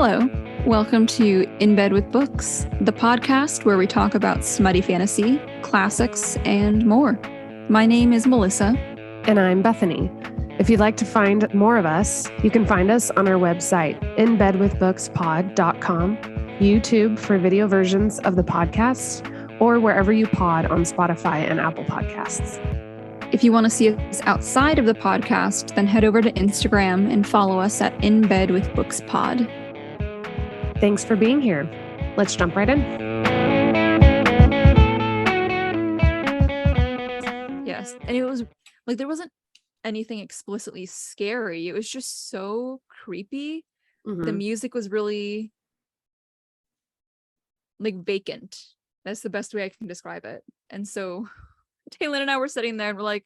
Hello. Welcome to In Bed with Books, the podcast where we talk about smutty fantasy, classics, and more. My name is Melissa. And I'm Bethany. If you'd like to find more of us, you can find us on our website, inbedwithbookspod.com, YouTube for video versions of the podcast, or wherever you pod on Spotify and Apple Podcasts. If you want to see us outside of the podcast, then head over to Instagram and follow us at In Bed with Books Pod. Thanks for being here. Let's jump right in. Yes. And it was like, there wasn't anything explicitly scary. It was just so creepy. Mm-hmm. The music was really like vacant. That's the best way I can describe it. And so Taylor and I were sitting there and we're like,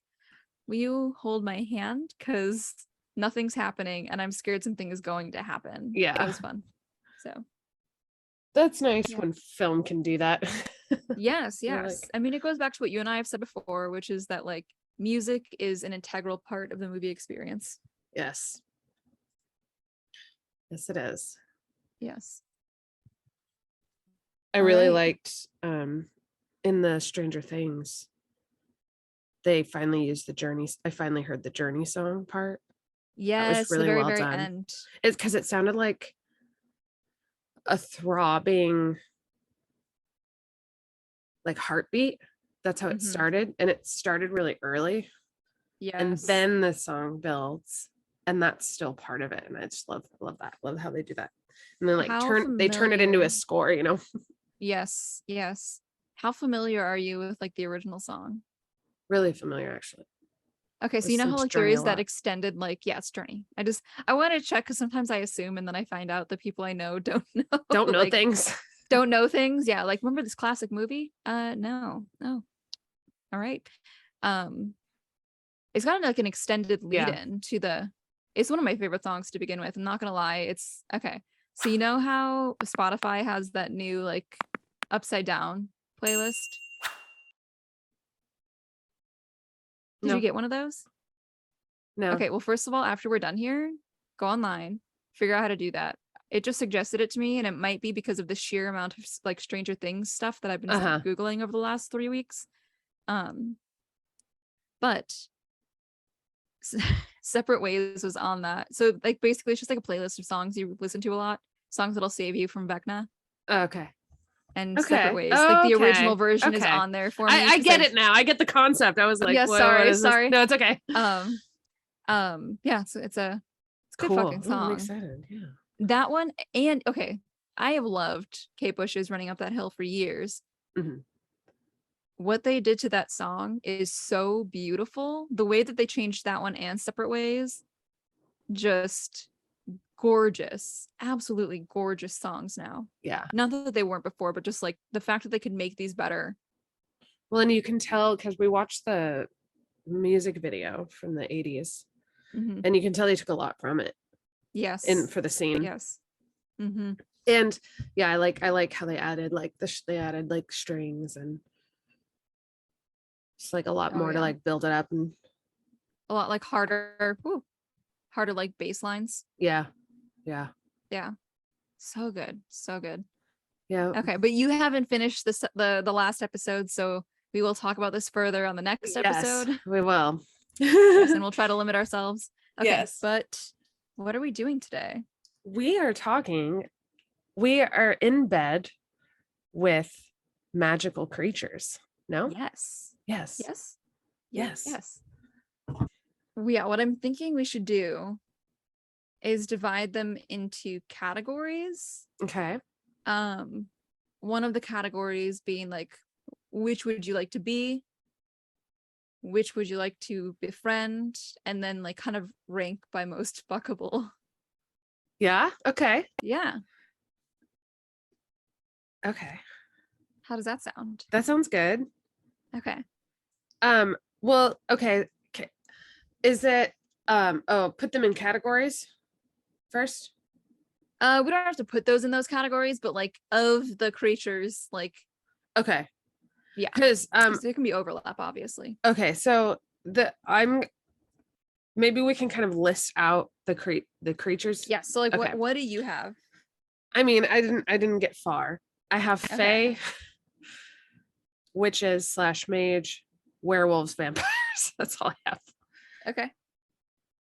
will you hold my hand? Because nothing's happening and I'm scared something is going to happen. Yeah. It was fun. So that's nice when film can do that. Yes. Like, I mean, it goes back to what you and I have said before, which is that like music is an integral part of the movie experience. Yes. Yes, it is. Yes. I really liked in the Stranger Things, they finally used the Journey. I finally heard the Journey song part. Yes, that was really the very, well very done. end. It's because it sounded like a throbbing like heartbeat. That's how it started, and it started really early. Yes. And then the song builds, and that's still part of it. And I just love that. Love how they do that. And then like they turn it into a score, you know. Yes. How familiar are you with like the original song? Really familiar, actually. Okay, so you know how like there is that extended like, yeah, it's Journey. I want to check because sometimes I assume and then I find out the people I know don't know like, things. Don't know things. Yeah, like remember this classic movie? No. All right. It's got like an extended lead in to the. It's one of my favorite songs to begin with. I'm not gonna lie. It's okay. So you know how Spotify has that new like upside down playlist? Did you get one of those? No. Okay, well, first of all, after we're done here, go online, figure out how to do that. It just suggested it to me, and it might be because of the sheer amount of like Stranger Things stuff that I've been Googling over the last 3 weeks. But Separate Ways was on that. So like basically it's just like a playlist of songs you listen to a lot, songs that'll save you from Vecna. Okay. And Separate Ways. Like the original version is on there for me. I get it now. I get the concept. I was like, sorry. No, it's okay. Yeah, so it's a good fucking song. I'm excited. Yeah. That one, and okay, I have loved Kate Bush's Running Up That Hill for years. Mm-hmm. What they did to that song is so beautiful. The way that they changed that one and Separate Ways, just gorgeous, absolutely gorgeous songs now. Yeah. Not that they weren't before, but just like the fact that they could make these better. Well, and you can tell because we watched the music video from the 80s, and you can tell they took a lot from it. Yes. And for the scene. Yes. Mm-hmm. And yeah, I like how they added like they added like strings and just like a lot more to like build it up and a lot like harder like bass lines. Yeah. So good. Yeah. Okay, but you haven't finished the last episode, so we will talk about this further on the next episode. We will. Yes, and we'll try to limit ourselves. Okay, yes. But what are we doing today? We are in bed with magical creatures. No? Yes. Yeah, what I'm thinking we should do is divide them into categories. Okay. One of the categories being like, which would you like to be? Which would you like to befriend? And then like kind of rank by most fuckable. Yeah. Okay. Yeah. Okay. How does that sound? That sounds good. Okay. Well, okay. Is it put them in categories first? We don't have to put those in those categories, but like of the creatures, like okay. Yeah. Because so it can be overlap, obviously. Okay, so maybe we can kind of list out the creatures. Yeah. So like what do you have? I mean, I didn't get far. I have fae, witches / mage, werewolves, vampires. That's all I have. Okay.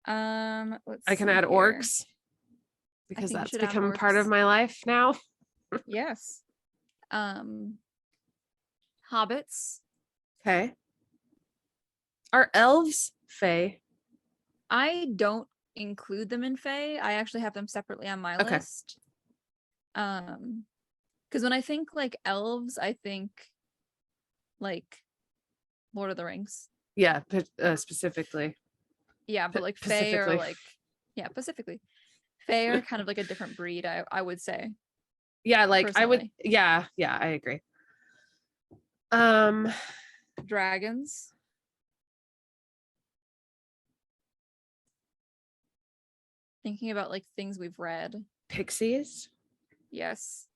I can add orcs because that's become part of my life now. Yes. Hobbits. Okay. Are elves fae? I don't include them in fae. I actually have them separately on my list. Because when I think like elves, I think like Lord of the Rings. Yeah, specifically. Yeah, but like fae are like, yeah, specifically. Fae are kind of like a different breed, I would say. Yeah, like personally. I would, yeah, I agree. Dragons. Thinking about like things we've read. Pixies. Yes.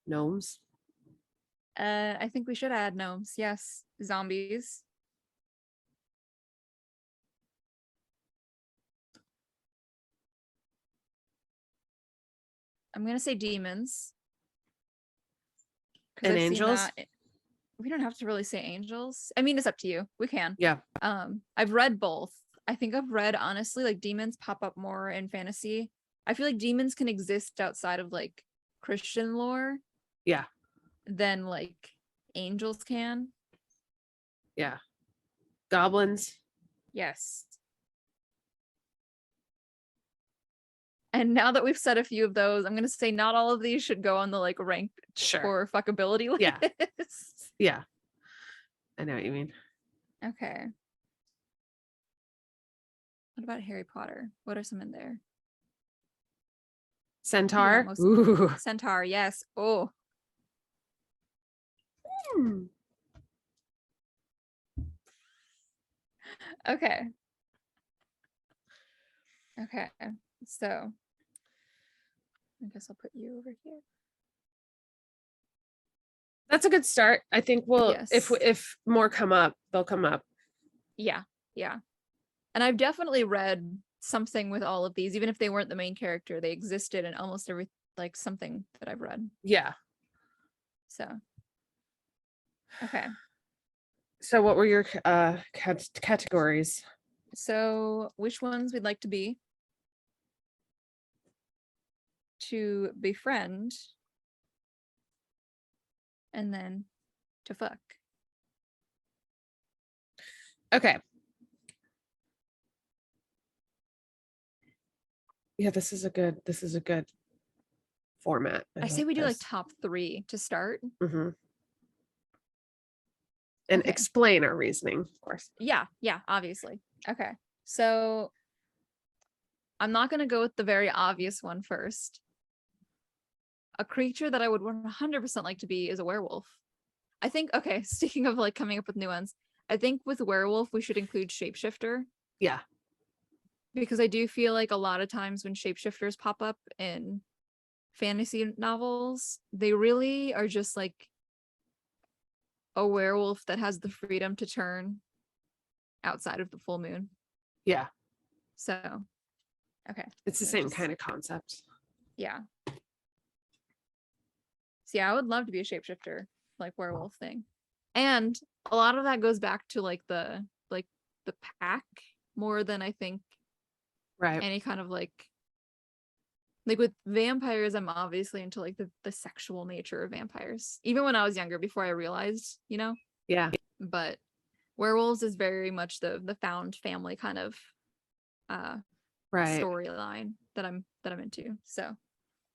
Gnomes. I think we should add gnomes. Yes. Zombies. I'm gonna say demons. And angels. We don't have to really say angels. I mean, it's up to you. We can. Yeah. I've read both. I think I've read, honestly, like demons pop up more in fantasy. I feel like demons can exist outside of like Christian lore. Yeah. Than like angels can. Yeah. Goblins. Yes. And now that we've said a few of those, I'm going to say not all of these should go on the like ranked for fuckability list. Yeah. Yeah. I know what you mean. Okay. What about Harry Potter? What are some in there? Centaur. Ooh. Centaur, yes. Oh. Okay. Okay. So I guess I'll put you over here. That's a good start. I think we'll if more come up, they'll come up. Yeah. Yeah. And I've definitely read something with all of these, even if they weren't the main character, they existed in almost every like something that I've read. Yeah. So okay. So what were your categories? So which ones we'd like to be? To befriend. And then to fuck. Okay. Yeah, this is a good format. I say we do like top 3 to start. Mm-hmm. And explain our reasoning, of course. Yeah, obviously. Okay. So I'm not going to go with the very obvious one first. A creature that I would 100% like to be is a werewolf. I think, okay, speaking of like coming up with new ones, I think with werewolf, we should include shapeshifter. Yeah. Because I do feel like a lot of times when shapeshifters pop up in fantasy novels, they really are just like a werewolf that has the freedom to turn outside of the full moon. Yeah. So, okay. It's the same kind of concept. Yeah. So yeah, I would love to be a shapeshifter, like werewolf thing. And a lot of that goes back to like the pack more than I think any kind of like with vampires, I'm obviously into like the sexual nature of vampires. Even when I was younger, before I realized, Yeah. But werewolves is very much the found family kind of storyline that I'm into. So,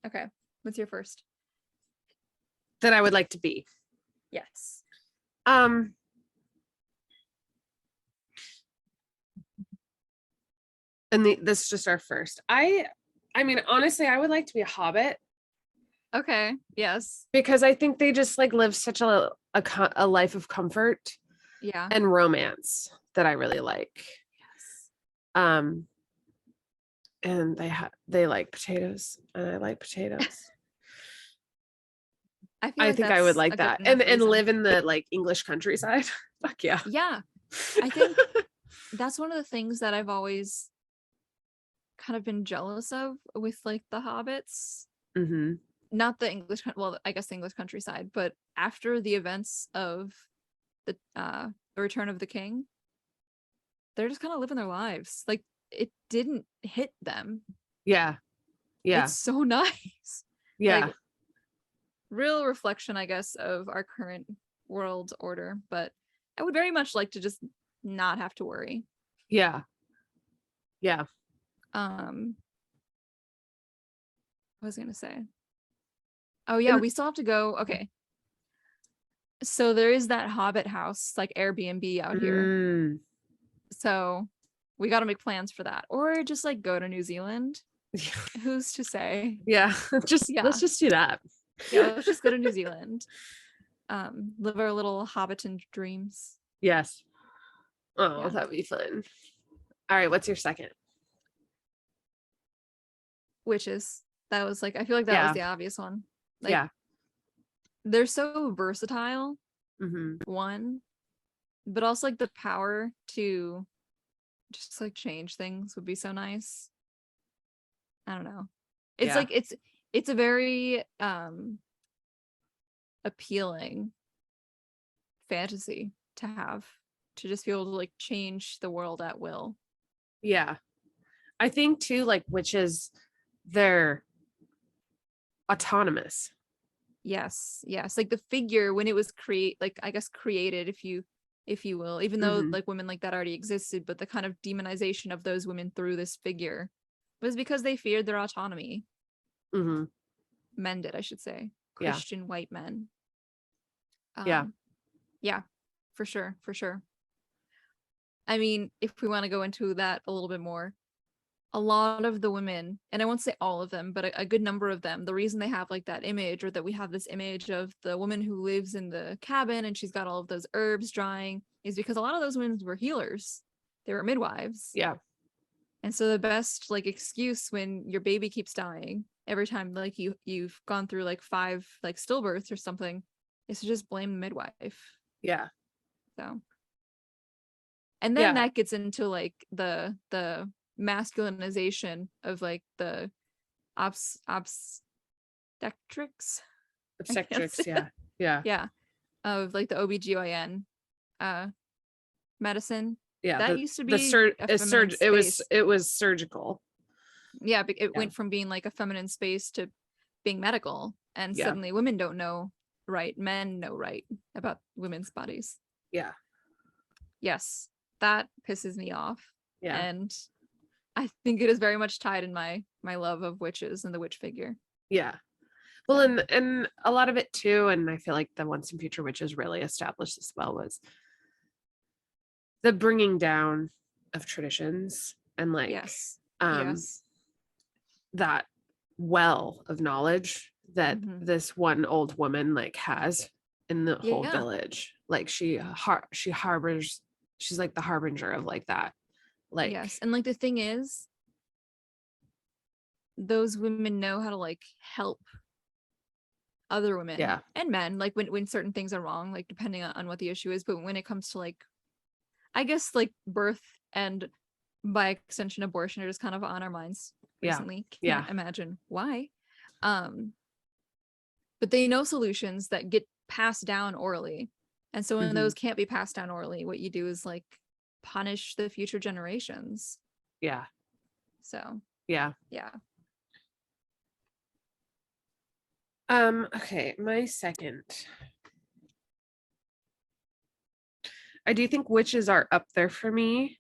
okay, what's your first? That I would like to be. Yes. And this is just our first. I mean, honestly, I would like to be a hobbit. Okay. Yes. Because I think they just like live such a life of comfort. Yeah. And romance that I really like. Yes. And they like potatoes, and I like potatoes. I think I would like that, and live in the like English countryside. Fuck yeah. Yeah. I think that's one of the things that I've always kind of been jealous of with like the hobbits. Mm-hmm. Not the English, well, I guess the English countryside, but after the events of the Return of the King, they're just kind of living their lives. Like it didn't hit them. Yeah. Yeah. It's so nice. Yeah. Like real reflection, I guess, of our current world order, but I would very much like to just not have to worry. Yeah. Yeah. What was I gonna say? Oh yeah, we still have to go. Okay. So there is that Hobbit house, like Airbnb out here. So we got to make plans for that, or just like go to New Zealand. Who's to say? Yeah. Let's just do that. Yeah, let's just go to New Zealand. Live our little Hobbiton dreams. Yes. Oh, yeah. That'd be fun. All right, what's your second? Witches. That was like, I feel like that was the obvious one. Like, they're so versatile. One, but also like the power to just like change things would be so nice. I don't know. It's like it's a very appealing fantasy to have, to just be able to like change the world at will. Yeah. I think too, like witches, they're autonomous. Yes. Like the figure when it was created, if you will, even though like women like that already existed, but the kind of demonization of those women through this figure was because they feared their autonomy. Men did, I should say. Christian white men. Yeah, for sure. I mean, if we want to go into that a little bit more, a lot of the women, and I won't say all of them, but a good number of them, the reason they have like that image, or that we have this image of the woman who lives in the cabin and she's got all of those herbs drying, is because a lot of those women were healers. They were midwives. Yeah. And so the best like excuse when your baby keeps dying every time like you've gone through like 5 like stillbirths or something is to just blame the midwife. Yeah. So, and then that gets into like the masculinization of like the obstetrics, yeah, of like the OBGYN medicine. That used to be it was surgical. Yeah, it went from being like a feminine space to being medical, and suddenly women don't know right, men know right about women's bodies. Yeah. Yes, that pisses me off. Yeah. And I think it is very much tied in my love of witches and the witch figure. Yeah. Well, and a lot of it too, and I feel like the Once and Future Witches really established this well, was the bringing down of traditions and like that well of knowledge that this one old woman like has in the whole village. Like she harbors, she's like the harbinger of like that. Like yes, and like the thing is, those women know how to like help other women and men, like when certain things are wrong, like depending on what the issue is. But when it comes to like, I guess like birth and by extension abortion are just kind of on our minds recently. Can't imagine why. But they know solutions that get passed down orally, and so when those can't be passed down orally, what you do is like punish the future generations. So okay, my second, I do think witches are up there for me.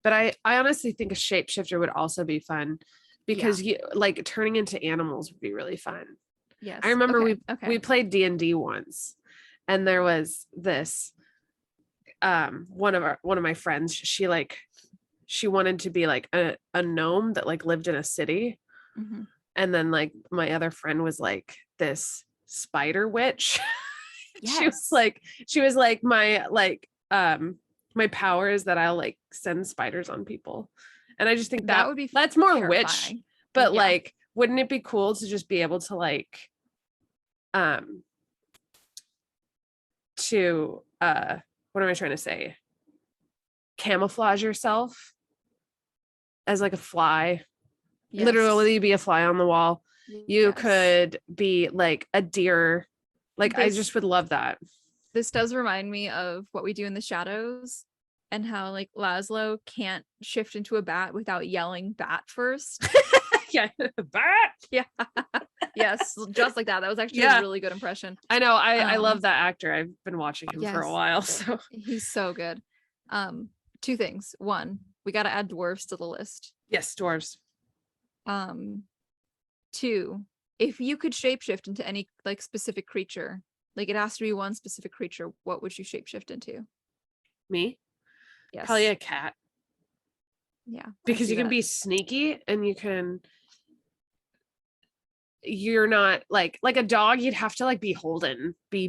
But I honestly think a shapeshifter would also be fun, because you like turning into animals would be really fun. Yes. I remember we played D&D once, and there was this one of my friends, she wanted to be like a gnome that like lived in a city. And then like my other friend was like this spider witch. Yes. she was like my power is that I'll like send spiders on people. And I just think that would be that's more terrifying. Witch, but like, wouldn't it be cool to just be able to like to what am I trying to say? Camouflage yourself as like a fly. Yes. Literally be a fly on the wall. You Yes. could be like a deer. Like I This just would love that. this does remind me of What We Do in the Shadows and how like Laszlo can't shift into a bat without yelling bat first. Yeah. Bat. Yeah. Yes, just like that. That was actually Yeah. a really good impression. I know. I Um, love that actor. I've been watching him for a Yes, while. So he's so good. Two things. One, we got to add dwarves to the list. yes, dwarves. Two, if you could shapeshift into any like specific creature, like it has to be one specific creature, what would you shapeshift into? Me? Yes. Probably a cat. Yeah. Because you can be sneaky and you're not like a dog, you'd have to like be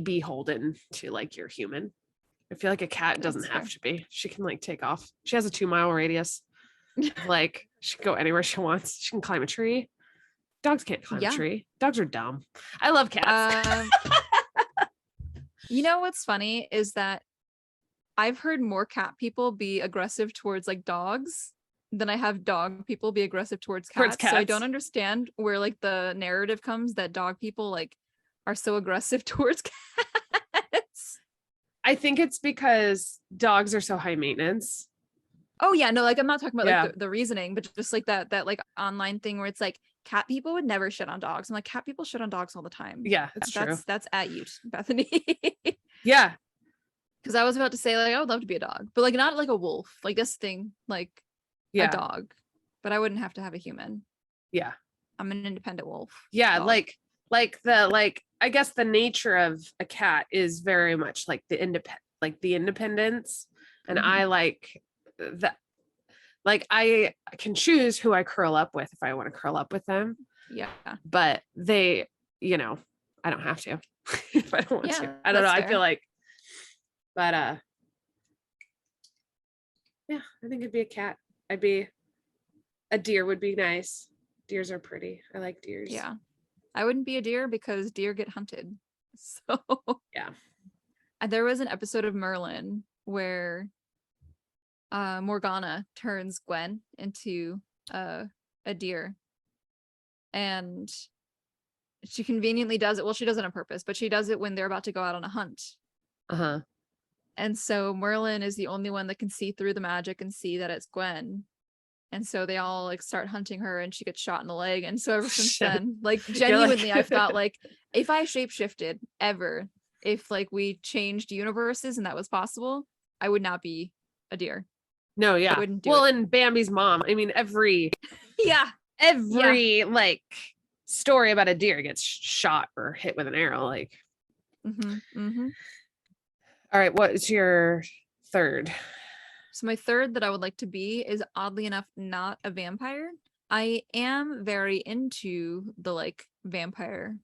beholden to like your human. I feel like a cat doesn't have to be. She can like take off. She has a 2-mile radius. Like she can go anywhere she wants. She can climb a tree. Dogs can't climb a tree. Dogs are dumb. I love cats. You know what's funny is that I've heard more cat people be aggressive towards like dogs than I have dog people be aggressive towards cats. So I don't understand where like the narrative comes that dog people like are so aggressive towards cats. I think it's because dogs are so high maintenance. Oh yeah, no, like I'm not talking about like the reasoning, but just like that like online thing where it's like cat people would never shit on dogs. I'm like, cat people shit on dogs all the time. Yeah, it's true. That's at you, Bethany. Yeah. Because I was about to say like I would love to be a dog, but like not like a wolf, like this thing, like a dog. But I wouldn't have to have a human. Yeah. I'm an independent wolf. Yeah, dog. like I guess the nature of a cat is very much like the independence. And I like that. Like I can choose who I curl up with if I want to curl up with them. Yeah. But they, I don't have to if I don't want to. I don't know. Fair. I feel like, but yeah, I think it'd be a cat. A deer would be nice. Deers are pretty. I like deers. Yeah. I wouldn't be a deer because deer get hunted. So yeah. There was an episode of Merlin where Morgana turns Gwen into a deer. And she conveniently does it. Well, she does it on purpose, but she does it when they're about to go out on a hunt. Uh-huh. And so Merlin is the only one that can see through the magic and see that it's Gwen. And so they all like start hunting her and she gets shot in the leg. And so ever since then, like genuinely, I've thought like if I shapeshifted ever, if like we changed universes and that was possible, I would not be a deer. No, yeah. Well, and Bambi's mom, I mean, every like story about a deer gets shot or hit with an arrow. Like, All right, what is your third? So my third that I would like to be is oddly enough not a vampire. I am very into the like vampire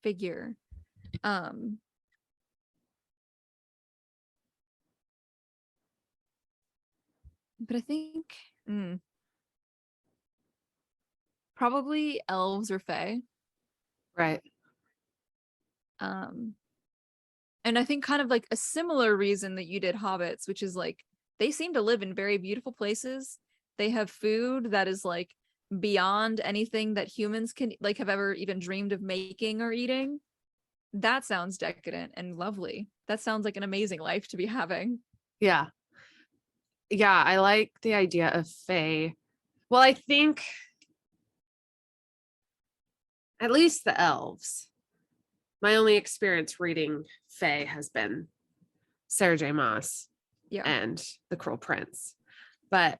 figure. But I think probably elves or fae. Right. And I think kind of like a similar reason that you did hobbits, which is like they seem to live in very beautiful places. They have food that is like beyond anything that humans can like have ever even dreamed of making or eating. That sounds decadent and lovely. That sounds like an amazing life to be having. Yeah. Yeah, I like the idea of fae. Well, I think at least the elves. My only experience reading fae has been Sarah J. Maas and The Cruel Prince. But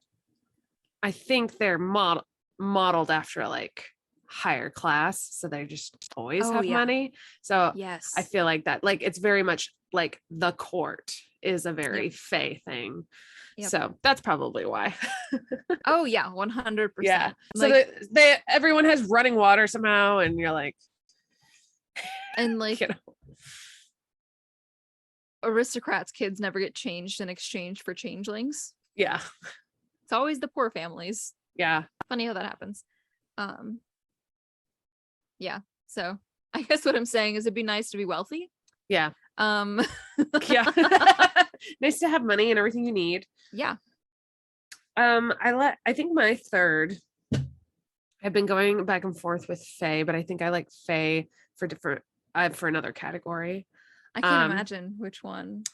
I think they're modeled after like higher class. So they just always have money. So yes, I feel like that, like, it's very much like the court is a very fae thing. So that's probably why. Oh yeah, 100%. Yeah. So like, everyone has running water somehow, and you're like, and like, aristocrats' kids never get changed in exchange for changelings. Yeah. It's always the poor families. Yeah. Funny how that happens. Yeah. So I guess what I'm saying is it'd be nice to be wealthy. Yeah. Um, Yeah. Nice to have money and everything you need. yeah. I think my third, I've been going back and forth with Faye, but I think I like Faye for different for another category. I can't Um, imagine which one.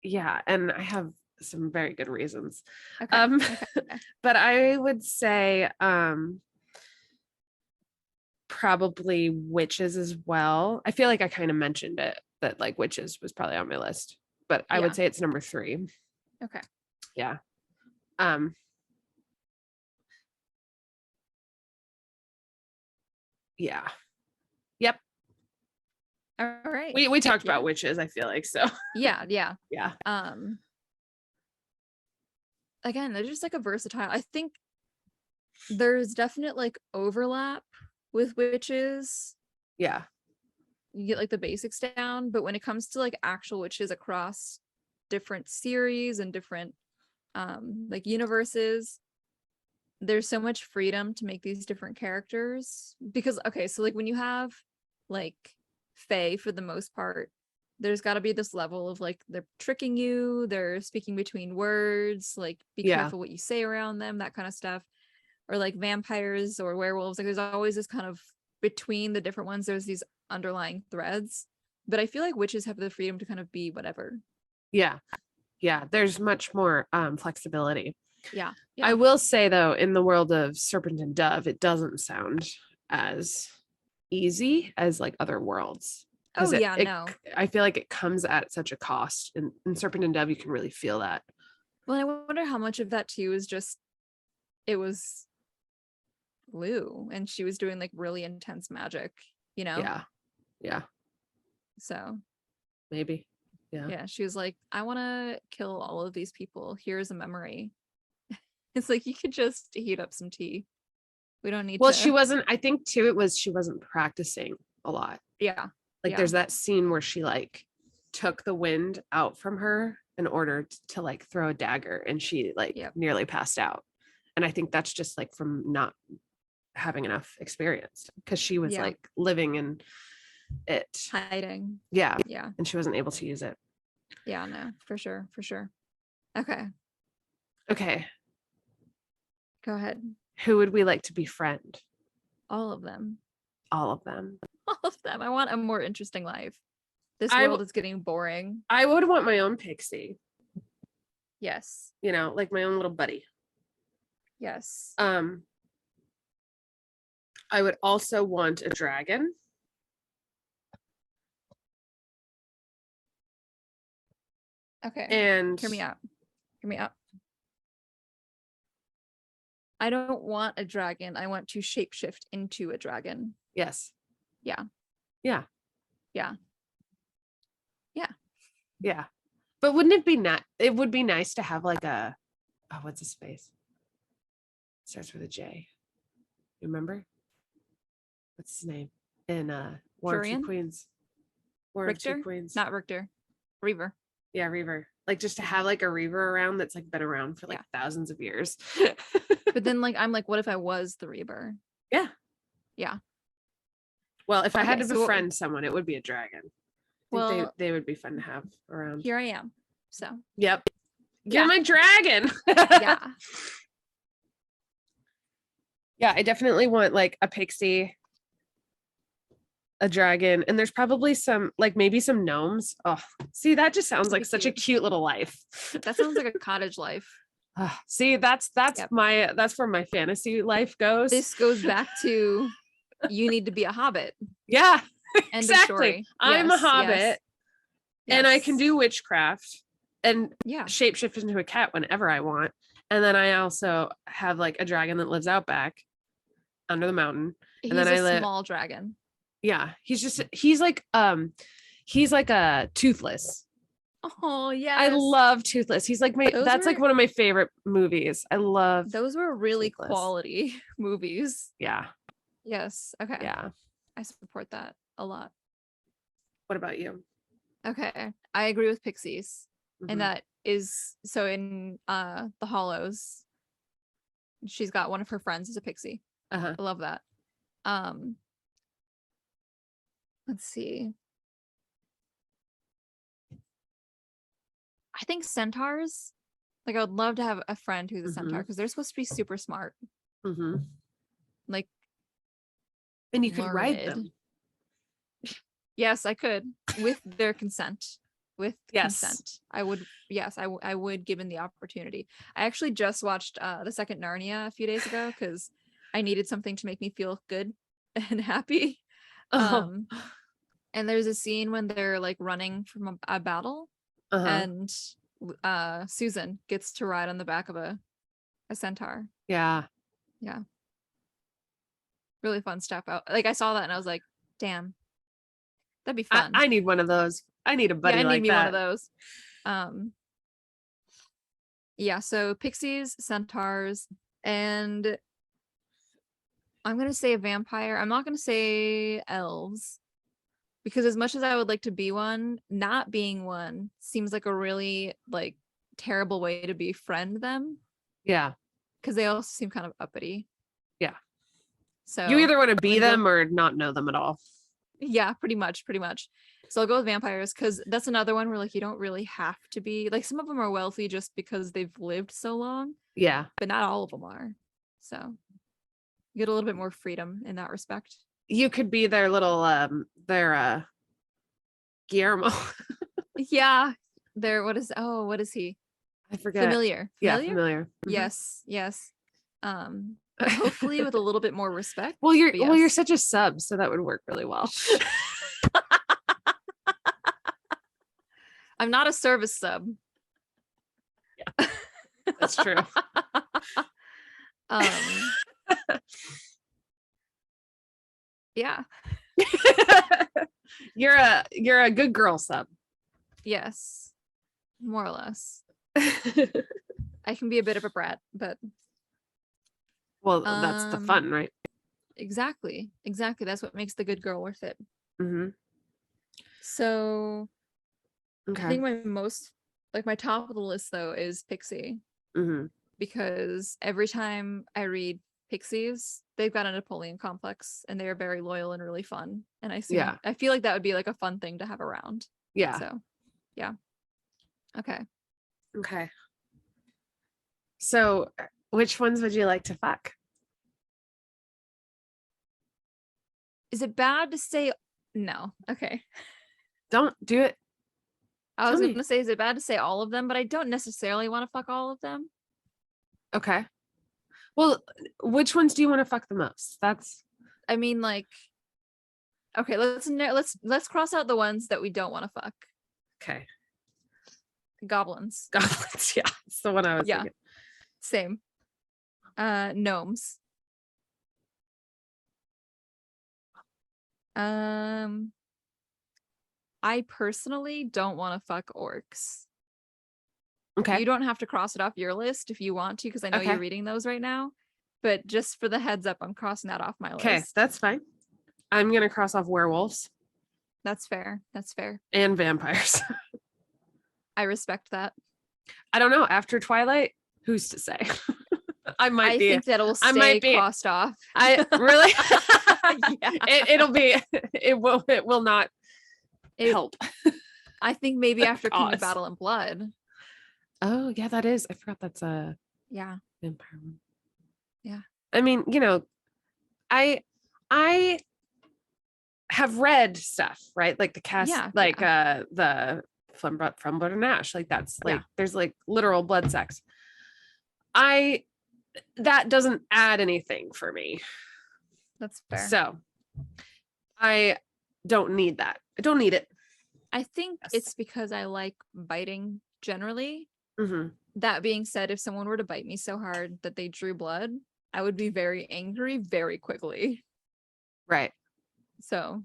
yeah, and I have some very good reasons. Okay. Um, Okay. Okay. but I would say probably witches as well. I feel like I kind of mentioned it that like witches was probably on my list, but I would Yeah. say it's number 3. Okay. Yeah. Um, yeah. Yep. All right. We talked Yeah. about witches, I feel like so. Yeah. Yeah. Yeah. Um, again, they're just like a versatile. I think there's definite like overlap with witches. Yeah. You get like the basics down, but when it comes to like actual witches across different series and different like universes, there's so much freedom to make these different characters because okay, so like when you have like Fae for the most part, there's got to be this level of like they're tricking you, they're speaking between words, like be Yeah. careful what you say around them, that kind of stuff. Or like vampires or werewolves, like there's always this kind of between the different ones, there's these underlying threads. But I feel like witches have the freedom to kind of be whatever. Yeah. Yeah. There's much more flexibility. Yeah. I Yeah. will say though, in the world of Serpent and Dove, it doesn't sound as easy as like other worlds. Oh Because yeah, no. I feel like it comes at such a cost. In Serpent and Dove, you can really feel that. Well, I wonder how much of that too is just it was Lou and she was doing like really intense magic, you know? Yeah. Yeah. So Maybe. Yeah. yeah, she was like, I want to kill all of these people. Here's a memory. It's like you could just heat up some tea. We don't need Well, she to. wasn't, I think too, it was she wasn't practicing a lot. Yeah. Like Yeah. there's that scene where she like took the wind out from her in order to like throw a dagger and she like Yep. nearly passed out. And I think that's just like from not having enough experience because she was Yeah. like living in it. Hiding. Yeah. Yeah. And she wasn't able to use it. Yeah, no, for sure. For sure. Okay. Okay. Go ahead. Who would we like to befriend? All of them. All of them. All of them. I want a more interesting life. This I world is getting boring. I would want my own pixie, Yes. you know, like my own little buddy. Yes. I would also want a dragon. Okay. And Hear me out. Hear me out. I don't want a dragon. I want to shapeshift into a dragon. yes. Yeah. Yeah. Yeah. Yeah. Yeah. But wouldn't it be it would be nice to have like a what's his face? Starts with a J. You remember? What's his name? In War of Two Jurian? Queens. War of Two Richter? Queens. Not Richter. Reaver. Yeah, Reaver. Like just to have like a Reaver around that's like been around for like thousands of years. But then like I'm like, what if I was the Reaver? Yeah. Yeah. Well, if I had Okay, to so befriend someone, it would be a dragon. I think well, they would be fun to have around. here I am. So Yep. You're yeah. my dragon. Yeah. Yeah, I definitely want like a pixie, a dragon, and there's probably some like maybe some gnomes. Oh, see, that just sounds That'd like be such a cute. cute little life. That sounds like a cottage life. See, that's Yep. that's where my fantasy life goes. This goes back to you need to be a hobbit. Yeah, End exactly. of story. I'm a hobbit yes, and I can do witchcraft and yeah. shapeshift into a cat whenever I want. And then I also have like a dragon that lives out back under the mountain. He's And then a I live small dragon. yeah, he's like a toothless. Oh yeah. I love Toothless. He's like that's like one of my favorite movies. I love those were really Toothless. quality movies. Yeah. Yes. Okay. Yeah. I support that a lot. What about you? Okay. I agree with Pixies. Mhm. And that is so in The Hollows, she's got one of her friends is a pixie. Uh-huh. I love that. Let's see. I think centaurs. Like I would love to have a friend who's a centaur Mm-hmm. because they're supposed to be super smart, Mm-hmm. like And you could ride learned. them. Yes, I could with their consent. With Yes. consent, I would. Yes, I would, given the opportunity. I actually just watched the second Narnia a few days ago because I needed something to make me feel good and happy. Oh. Um, and there's a scene when they're like running from a battle, Uh-huh. and Susan gets to ride on the back of a centaur. Yeah. Yeah, really fun stuff. Like I saw that and I was like, damn, that'd be fun. I need one of those. I need a Yeah, I buddy need like me one of that. those. Um, yeah, so pixies, centaurs, and I'm gonna say a vampire. I'm not gonna say elves because as much as I would like to be one, not being one seems like a really like terrible way to befriend them Yeah. because they also seem kind of uppity. Yeah. You So either want to I'm be gonna go, them or not know them at all. yeah, pretty much, pretty much. So I'll go with vampires because that's another one where like you don't really have to be like some of them are wealthy just because they've lived so long, Yeah. but not all of them are. So you get a little bit more freedom in that respect. You could be their little their Guillermo. Yeah, there. What is he? I forget. Familiar, Yeah, familiar. familiar. Mhm. Yes, yes. Hopefully with a little bit more respect. But You're yes, such a sub, so that would work really well. I'm not a service sub. That's true. um, yeah, You're a good girl sub. yes, more or less. I can be a bit of a brat, but Well, that's the fun, right? exactly, exactly. That's what makes the good girl worth it. Mm-hmm. So I Okay. think my top of the list though is Pixie Mm-hmm. because every time I read Pixies, they've got a Napoleon complex and they are very loyal and really fun. And Yeah. I feel like that would be like a fun thing to have around. Yeah. So yeah. Okay. Okay. So, which ones would you like to fuck? Is it bad to say no? Okay. Don't do it. I Tell was me. gonna say, is it bad to say all of them? But I don't necessarily want to fuck all of them. Okay. Well, which ones do you want to fuck the most? That's I mean, like, okay, let's cross out the ones that we don't want to fuck. okay. Goblins. Goblins. Yeah, it's the one I was Yeah, thinking. same. Gnomes. Um, I personally don't want to fuck orcs. Okay. You don't have to cross it off your list if you want to, because I know you're Okay. reading those right now. But just for the heads up, I'm crossing that off my Okay, list. that's fine. I'm gonna cross off werewolves That's fair. That's fair. and vampires. I respect that. I don't know. After Twilight, who's to say? I might I be. think that will I stay might be. crossed off. I really. Yeah. It'll be. It will. It will not help. I think maybe after King of Cause. Battle and Blood. Oh yeah, that is. I forgot that's a Yeah. vampire one. Yeah. I mean, I have read stuff, right? Like the cast, Yeah. like the from Blood and Ash. Like that's like there's like literal blood sex. That doesn't add anything for me. That's fair. So I don't need that. I don't need it. I think it's because I like biting generally. Mm-hmm. That being said, if someone were to bite me so hard that they drew blood, I would be very angry very quickly. Right. So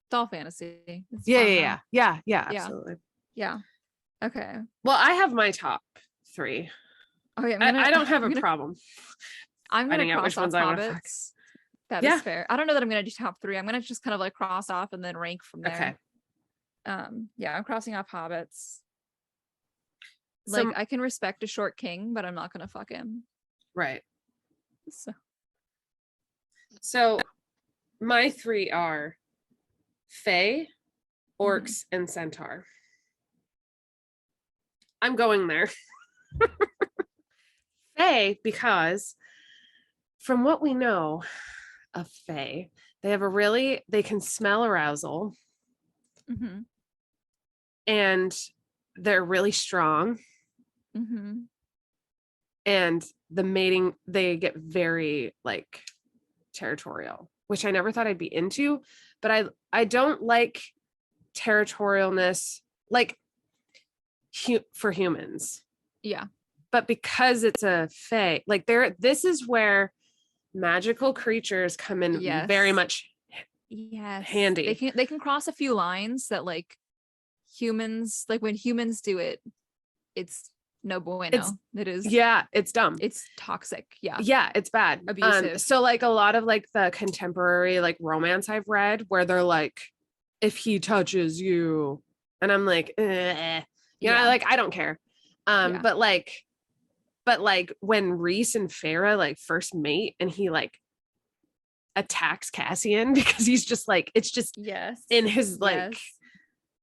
it's all fantasy. It's Yeah, fun, absolutely. Yeah. Okay. Well, I have my top 3. Okay, I don't have a problem. I'm gonna finding out cross which off ones I want to fuck. hobbits. That is fair. I don't know that I'm gonna do top 3. I'm gonna just kind of like cross off and then rank from there. Yeah, I'm crossing off hobbits. Like I can respect a short king, but I'm not gonna fuck him. Right. So my 3 are Fae, orcs, and centaur. I'm going there. Fae, because from what we know of Fae, they can smell arousal Mm-hmm. and they're really strong. Mm-hmm. And the mating, they get very like territorial, which I never thought I'd be into, but I don't like territorialness like for humans. Yeah. But because it's a fae, like this is where magical creatures come in very Yes. much Yes. handy. They can cross a few lines that like humans, like when humans do it, it's no It's bueno. It is, yeah, it's dumb. it's toxic. Yeah. Yeah, it's bad. Abusive. So like a lot of like the contemporary like romance I've read where they're like, if he touches you, and I'm like, Yeah. like I don't care. Yeah. But like when Reese and Farah like first mate and he like attacks Cassian because he's just like, it's just Yes. in his like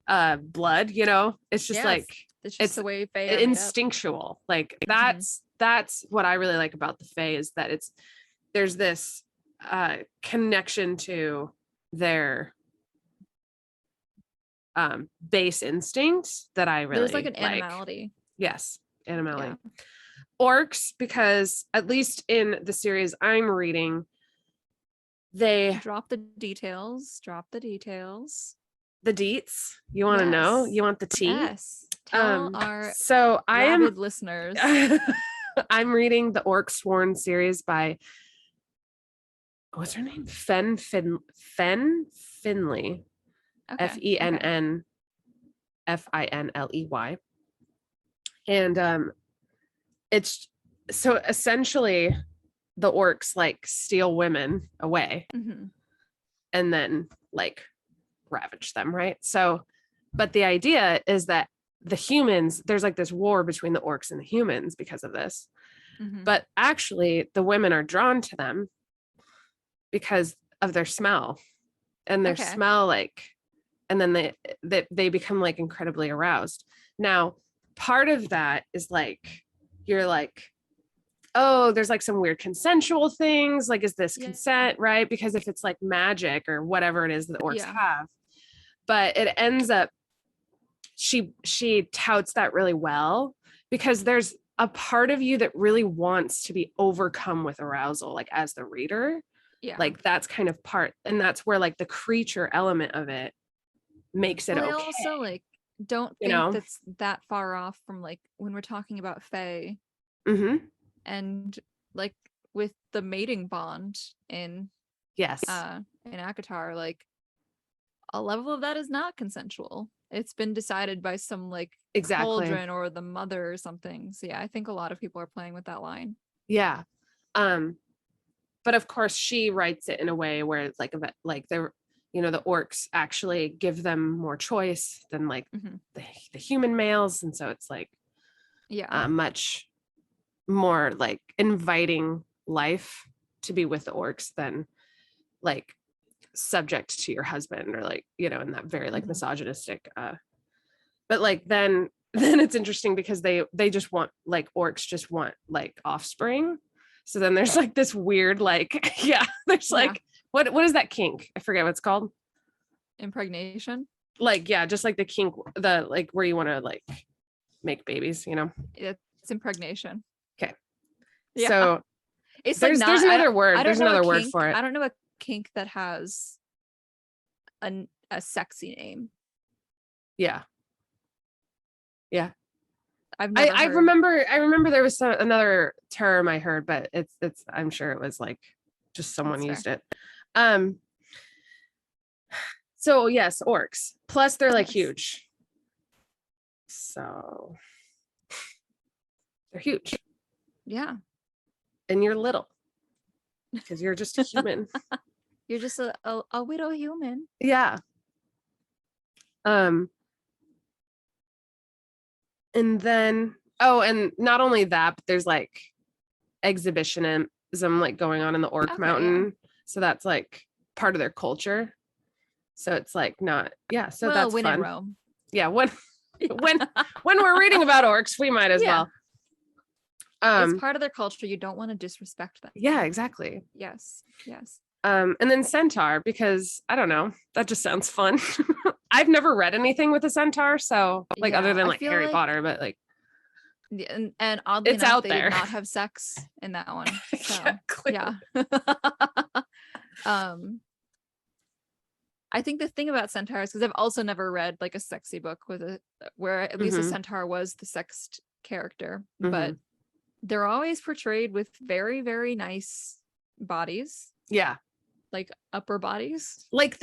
Yes. blood, it's just Yes. like It's just it's the way Fae are made up. instinctual. Like Mhm. that's what I really like about the Fae is that there's this connection to their base instincts that I really There's like an like. animality. Yes, animality. Yeah. Orcs, because at least in the series I'm reading, they Drop the details. Drop the details. the deets. You want to know? Yes. You want the tea? Yes. Tell our So I am rabid listeners. I'm reading the Orc Sworn series by what's her name? Fen Finley. Okay. FENNFINLEY. And it's so essentially the orcs like steal women away Mm-hmm. and then like ravage them, right? So but the idea is that the humans, there's like this war between the orcs and the humans because of this. Mm-hmm. But actually the women are drawn to them because of their smell and their smell, like, and then they become like incredibly aroused. Now part of that is like you're like, oh, there's like some weird consensual things, like is this consent, right? Because if it's like magic or whatever it is that the orcs have, but it ends up she touts that really well because there's a part of you that really wants to be overcome with arousal, like as the reader. Yeah. Like that's kind of part, and that's where like the creature element of it makes it well, okay. I also like don't think that's that far off from like when we're talking about Fae. Mm-hmm. And like with the mating bond in ACOTAR, like a level of that is not consensual. It's been decided by some like cauldron or the mother or something. So yeah, I think a lot of people are playing with that line. Yeah. But of course she writes it in a way where it's like they're, the orcs actually give them more choice than like the human males. And so it's like much more like inviting life to be with the orcs than like subject to your husband or like, in that very like misogynistic but like then it's interesting because they just want like orcs just want like offspring. So then there's like this weird like there's like what is that kink? I forget what it's called. Impregnation. Like just like the kink, the like where you want to like make babies, It's impregnation. Okay. Yeah. So it's there's another word. There's another word for it. I don't know a kink that has a sexy name. Yeah. I remember there was another term I heard, but it's I'm sure it was like just someone used it. So yes, orcs. Plus they're like huge. So they're huge. Yeah. And you're little because you're just a human. You're just a widow human. Yeah. And then and not only that, but there's like exhibitionism like going on in the Orc Mountain. Yeah. So that's like part of their culture. So it's like not so that's when fun. In Rome. Yeah, when when we're reading about orcs, we might as Yeah. well. It's part of their culture. You don't want to disrespect them. Yeah, exactly. Yes. And then centaur, because I don't know, that just sounds fun. I've never read anything with a centaur, so like other Yeah, than I like feel Harry like Potter, but like and oddly it's enough, out they there. did not have sex in that one. So Yeah, clearly. yeah. um I think the thing about centaurs, because I've also never read like a sexy book with a where at least a centaur was the sexed character, but they're always portrayed with very, very nice bodies, Yeah. like upper bodies. Like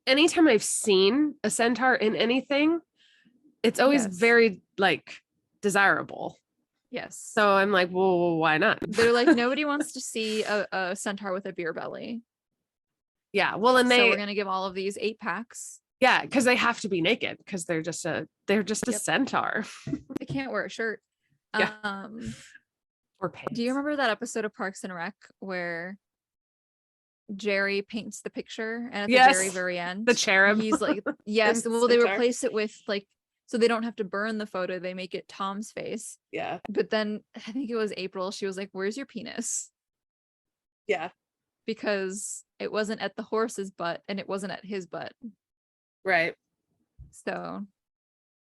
anytime I've seen a centaur in anything, it's always Yes. very like desirable. Yes. So I'm like, well, why not? They're like, nobody wants to see a centaur with a beer belly. Yeah. Well, and So we're gonna give all of these 8-packs. yeah, because they have to be naked because they're just a centaur. They can't wear a shirt. Yeah. Or pants. Do you remember that episode of Parks and Rec where Jerry paints the picture and at the very, very end, the cherub, he's like, yes, well, they replace it with like, so they don't have to burn the photo, they make it Tom's face. Yeah. But then I think it was April, she was like, where's your penis? Yeah. Because it wasn't at the horse's butt and it wasn't at his butt. Right. So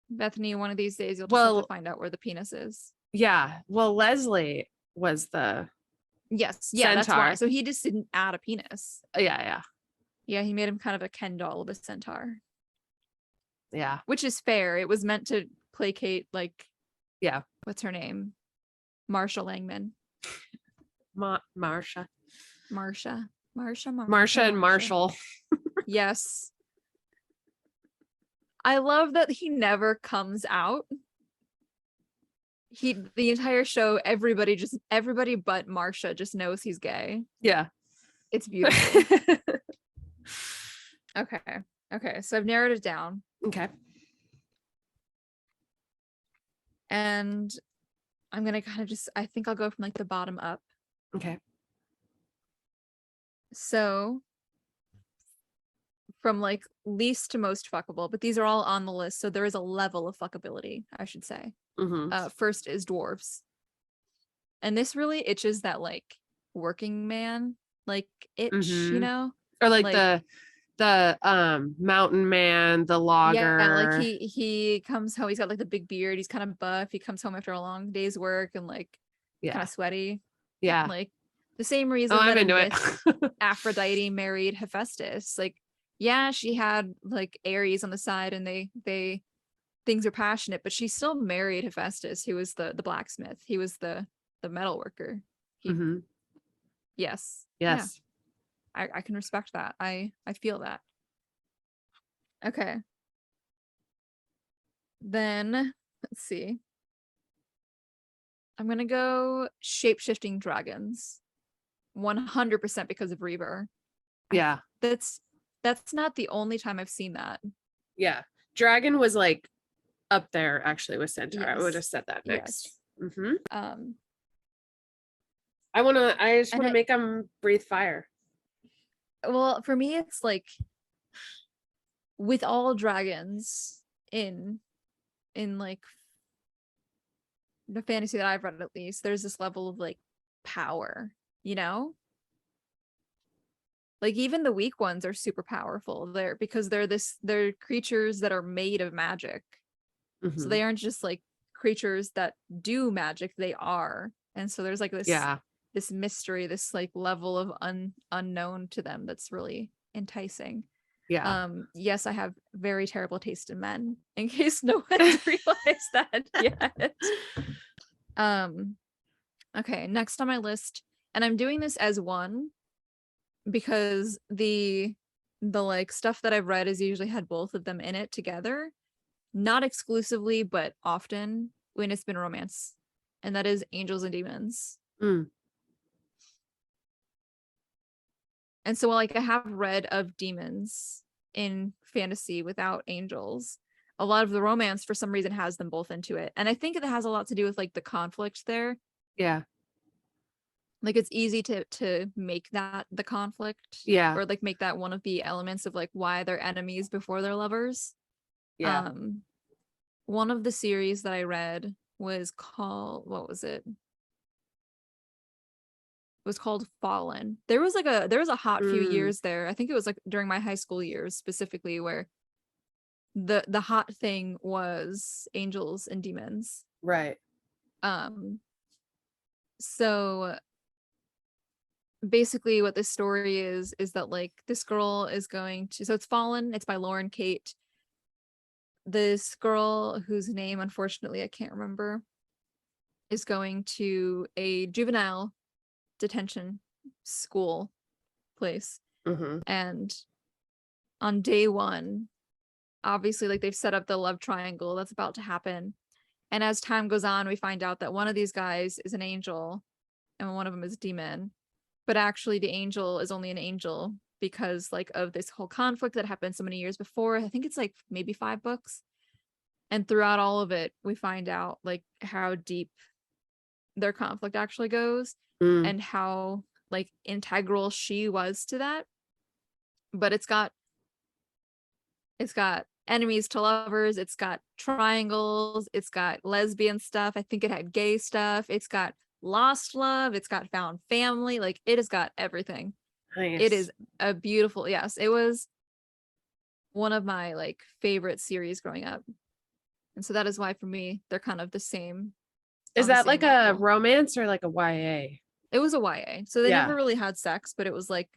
Bethany, one of these days you'll just have to find out where the penis is. Yeah. Well, Leslie was the yes. Yeah, centaur. that's why. So he just didn't add a penis. Yeah. Yeah, he made him kind of a Ken doll of a centaur. Yeah. Which is fair. It was meant to placate, like, yeah. What's her name? Marsha Langman. Marsha and Marshall. Yes. I love that he never comes out. The entire show, everybody but Marsha just knows he's gay. Yeah. It's beautiful. Okay. So I've narrowed it down. Okay. And I'm gonna kind of I think I'll go from like the bottom up. Okay. So from like least to most fuckable, but these are all on the list, so there is a level of fuckability, I should say. First is dwarves, and this really itches that like working man like itch, you know, or like the mountain man, the logger. Yeah, like he comes home, he's got like the big beard, he's kind of buff, he comes home after a long day's work and like kind of sweaty. Yeah, like the same reason that I'm into it. Aphrodite married Hephaestus. Like, yeah, she had like Ares on the side and they things are passionate, but she still married Hephaestus, who was the blacksmith. He was the metal worker. Yes. Yeah. I can respect that. I feel that. Okay. Then let's see. I'm gonna go shape-shifting dragons. 100% because of Reaver. Yeah. That's not the only time I've seen that. Yeah. Dragon was like up there actually with Centaur. Yes. I would have said that next. Yes. I just want to make them breathe fire. Well, for me, it's like with all dragons in like the fantasy that I've read, at least, there's this level of like power, you know? Like even the weak ones are super powerful there because they're creatures that are made of magic. So they aren't just like creatures that do magic, they are. And so there's like this mystery, this like level of unknown to them that's really enticing. Yes, I have very terrible taste in men, in case no one's realized that yet. Okay, next on my list, and I'm doing this as one because the like stuff that I've read has usually had both of them in it together, not exclusively, but often when it's been romance, and that is angels and demons. And so like I have read of demons in fantasy without angels. A lot of the romance for some reason has them both into it. And I think it has a lot to do with like the conflict there. Yeah. Like it's easy to make that the conflict. Yeah. Or like make that one of the elements of like why they're enemies before they're lovers. Yeah. one of the series that I read was called, what was it? It was called Fallen. There was a hot few Mm, years there. I think it was like during my high school years specifically, where the hot thing was angels and demons. right. Um so basically what this story is that like this girl is going to, so it's Fallen, it's by Lauren Kate. This girl whose name unfortunately I can't remember is going to a juvenile detention school place, Mm-hmm. and on day one, obviously like they've set up the love triangle that's about to happen, and as time goes on we find out that one of these guys is an angel and one of them is a demon, but actually the angel is only an angel because like of this whole conflict that happened so many years before. I think it's like maybe 5 books, and throughout all of it we find out like how deep their conflict actually goes Mm, and how like integral she was to that. But it's got enemies to lovers, it's got triangles, it's got lesbian stuff, I think it had gay stuff, it's got lost love, it's got found family, like it has got everything. It nice. is a beautiful, yes, it was one of my like favorite series growing up, and so that is why for me they're kind of the same, Is on the that same like a level. romance or like a YA? It was a YA, so they Yeah. never really had sex, but it was like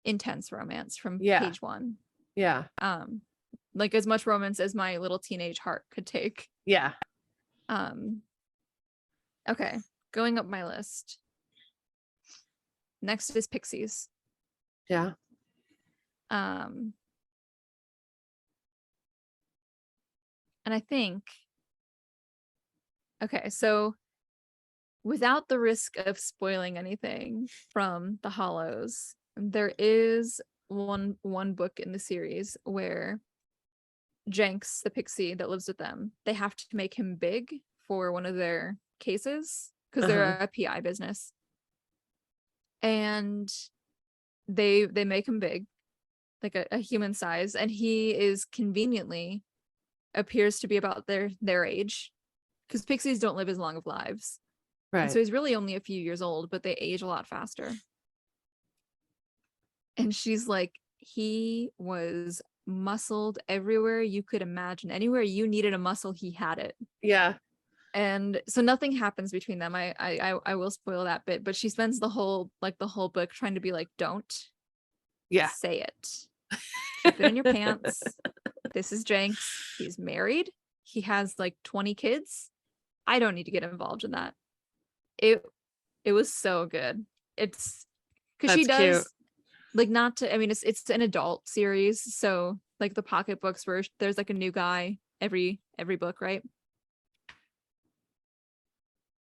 intense romance from Yeah. page one. Yeah. um like as much romance as my little teenage heart could take. Yeah. um okay, going up my list, next is Pixies. Yeah. um and I think, okay, so without the risk of spoiling anything from the Hollows, there is one book in the series where Jenks, the pixie that lives with them, they have to make him big for one of their cases because Uh-huh. they're a PI business. And they make him big, like a human size, and he is conveniently appears to be about their age, because pixies don't live as long of lives. And so Right. he's really only a few years old, but they age a lot faster. And she's like, he was muscled everywhere you could imagine. Anywhere you needed a muscle, he had it. Yeah. And so nothing happens between them. I will spoil that bit, but she spends the whole book trying to be like, don't Yeah. say it. Keep it in your pants. This is Jenks. He's married. He has like 20 kids. I don't need to get involved in that. It it was so good. It's because she That's cute. does, like, not to, I mean, it's an adult series, so like the pocket books where there's like a new guy every book, right?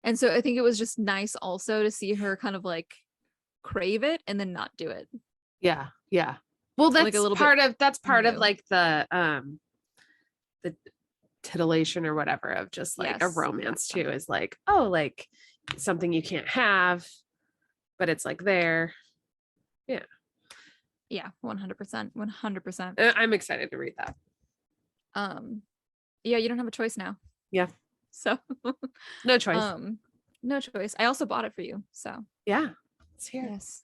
And so I think it was just nice also to see her kind of like crave it and then not do it. Yeah. Yeah. Well, Like a little bit that's part of new. like the titillation or whatever of just like a Yes. Yeah. romance too, is like, oh, like something you can't have, but it's like there. Yeah. Yeah. 100%. 100%. I'm excited to read that. Um, yeah, you don't have a choice now. Yeah. So, No choice. no choice. I also bought it for you. So, Yeah. It's here. yes.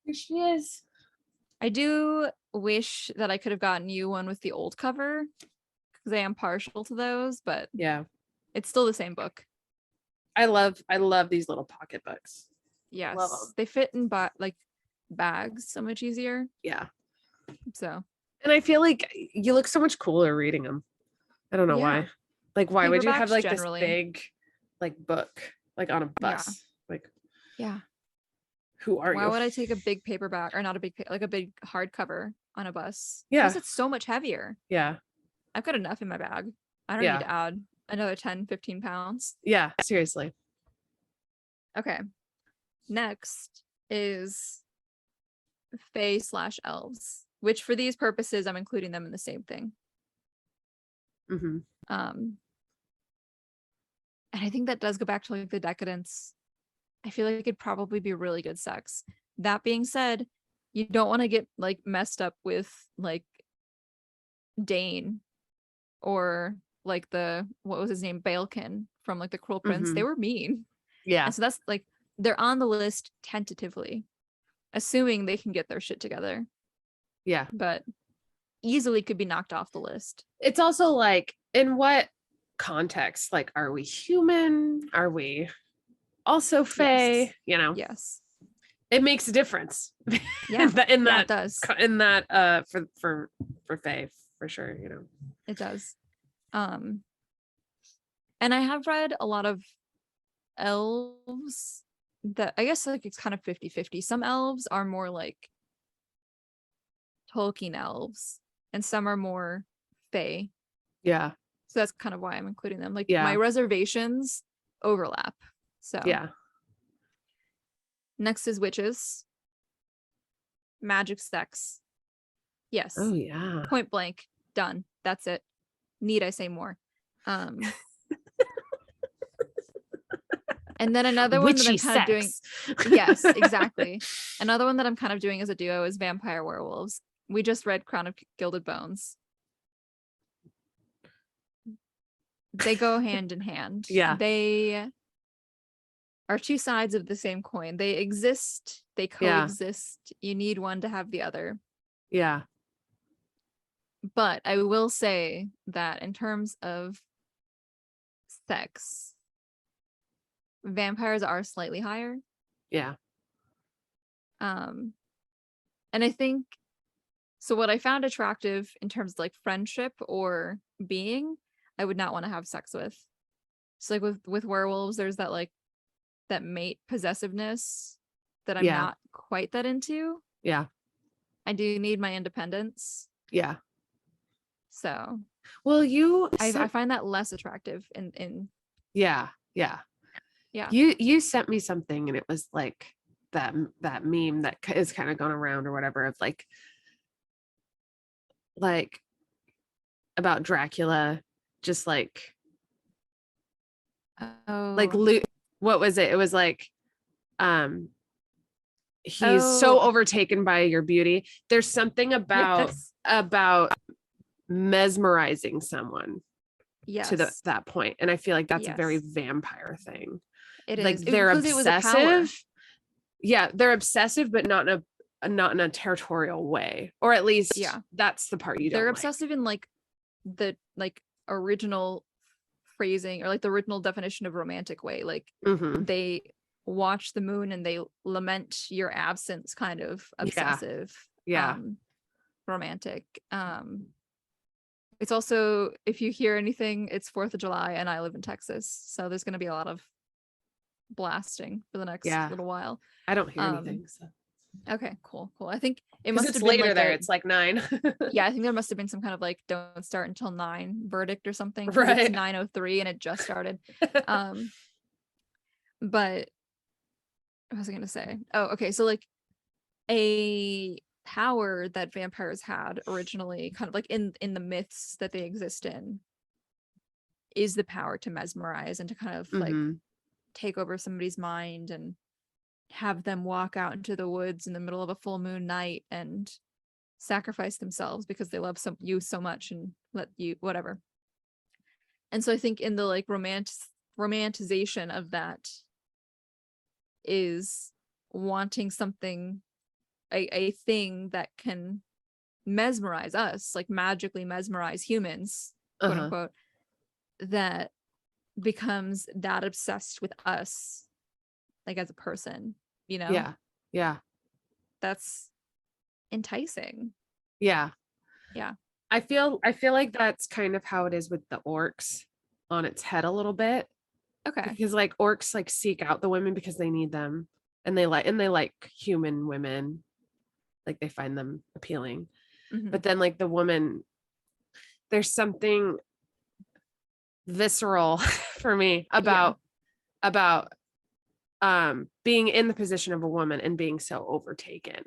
Here she is. I do wish that I could have gotten you one with the old cover because I am partial to those, but Yeah. it's still the same book. I love these little pocketbooks. Love Yes. them. They fit in like bags so much easier. Yeah. So, And I feel like you look so much cooler reading them. I don't know yeah. why. Like, why would you have Paperbacks like this generally. big like book like on a Yeah. bus? Like, Yeah. who are Why you? would I take a big paperback, or not a big, like a big hardcover on a bus? Plus, Yeah. it's so much heavier. Yeah. I've got enough in my bag. I don't need Yeah. to add another 10, 15 pounds. Yeah. Seriously. Okay. Next is Fae slash elves, which for these purposes, I'm including them in the same thing. Mm-hmm. Um, and I think that does go back to like the decadence. I feel like it'd probably be really good sex. That being said, you don't want to get like messed up with like Dane or like the what was his name, Baelkin from like the Cruel Prince, Mm-hmm. they were mean. Yeah. And so that's like they're on the list tentatively, assuming they can get their shit together, Yeah. but easily could be knocked off the list. It's also like, in what context? Like, are we human? Are we also Yes. fae? You know, Yes. it makes a difference Yeah. in Yeah, it that does. for fae, for sure, you know. It does. And I have read a lot of elves that I guess like it's kind of 50-50. Some elves are more like Tolkien elves, and some are more fae. Yeah. So that's kind of why I'm including them. Like my Yeah. reservations overlap. So Yeah. next is witches, magic sex. Yes. Oh yeah. Point blank. Done. That's it. Need I say more? Um, and then another one that Witchy I'm kind of doing. sex. Yes, exactly. Another one that I'm kind of doing as a duo is vampire werewolves. We just read Crown of Gilded Bones. They go hand in hand. Yeah. They are two sides of the same coin. They exist, they Yeah. coexist. You need one to have the other. Yeah. But I will say that in terms of sex, vampires are slightly higher. Yeah. Um, and I think so. What I found attractive in terms of like friendship or being, I would not want to have sex with. So like with werewolves, there's that like that mate possessiveness that I'm Yeah. not quite that into. Yeah. I do need my independence. Yeah. So Well, you I sent, find that less attractive in yeah. Yeah. yeah. You sent me something, and it was like that meme that is kind of gone around or whatever, of like about Dracula, just like Oh. what was it? It was like, um he's so Oh, overtaken by your beauty. There's something yes. about mesmerizing someone to Yes. that point, and I feel like that's a very Yes. vampire thing. It Like, is. they're Because it was a power. obsessive. Yeah, they're obsessive, but not in a territorial way, or at least Yeah. that's the part you They're don't like. obsessive in like the like original phrasing or like the original definition of romantic way. Like Mm-hmm. they watch the moon and they lament your absence, kind of Yeah. obsessive, Yeah. romantic. It's also, if you hear anything, it's 4th of July and I live in Texas. So there's gonna be a lot of blasting for the next Yeah. little while. I don't hear Um anything, so, okay, cool. I think it because must it's have been later like there. a It's like 9. yeah, I think there must have been some kind of like don't start until 9 verdict or something, because it's Right. 9:03 and it just started. Um but what was I gonna say? Oh, okay. So like a power that vampires had originally, kind of like in the myths that they exist in, is the power to mesmerize and to kind of like Mm-hmm. take over somebody's mind and have them walk out into the woods in the middle of a full moon night and sacrifice themselves because they love you so much and let you whatever. And so I think in the like romanticization of that is wanting something, a thing that can mesmerize us, like magically mesmerize humans, quote Uh-huh. unquote, that becomes that obsessed with us, like as a person, you know? Yeah. Yeah. That's enticing. Yeah. Yeah. I feel like that's kind of how it is with the orcs, on its head a little bit, Okay. because like orcs like seek out the women because they need them, and they like human women, like they find them appealing. Mm-hmm. But then like the woman, there's something visceral for me Yeah. about being in the position of a woman and being so overtaken,